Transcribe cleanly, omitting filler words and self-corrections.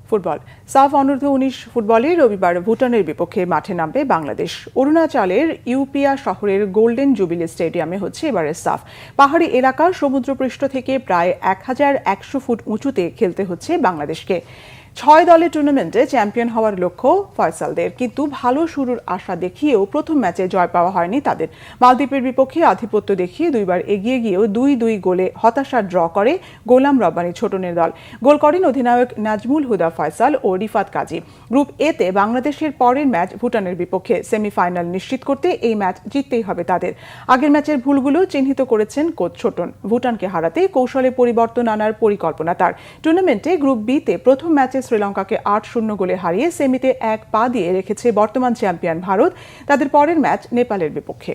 Football সাফ অনূর্ধ্ব-19 ফুটবলে রবিবার ভুটানের বিপক্ষে মাঠে নামবে বাংলাদেশ। অরুণাচলের ইউপিয়া শহরের গোল্ডেন জুবিলি স্টেডিয়ামে হচ্ছে এবারের সাফ। পাহাড়ি এলাকার সমুদ্রপৃষ্ঠ থেকে প্রায় 1100 ফুট উঁচুতে খেলতে হচ্ছে বাংলাদেশকে। 6 দলের টুর্নামেন্টে চ্যাম্পিয়ন হওয়ার লক্ষ্য ফয়সালদের, কিন্তু ভালো শুরুর আশা দেখিয়েও প্রথম ম্যাচে জয় পাওয়া হয়নি তাদের। মালদ্বীপের বিপক্ষে আধিপত্য দেখিয়ে 2বার এগিয়ে গিয়েও 2-2 গোলে হতাশার ড্র করে গোলাম রব্বানী ছোটনের দল। গোল করেন অধিনায়ক নাজমুল হুদা ফয়সাল ও রিফাত কাজী। গ্রুপ এতে বাংলাদেশের পরের ম্যাচ ভুটানের বিপক্ষে। সেমিফাইনাল নিশ্চিত করতে এই ম্যাচ জিততেই হবে তাদের। আগের ম্যাচের ভুলগুলো চিহ্নিত করেছেন কোচ ছোটন। ভুটানকে হারাতে কৌশলে পরিবর্তন আনার পরিকল্পনা তার। টুর্নামেন্টে গ্রুপ বিতে প্রথম ম্যাচে শ্রীলঙ্কাকে 8-0 গোলে হারিয়ে সেমিতে 1 পা দিয়ে রেখেছে বর্তমান চ্যাম্পিয়ন ভারত। তাদের পরের ম্যাচ নেপালের বিপক্ষে।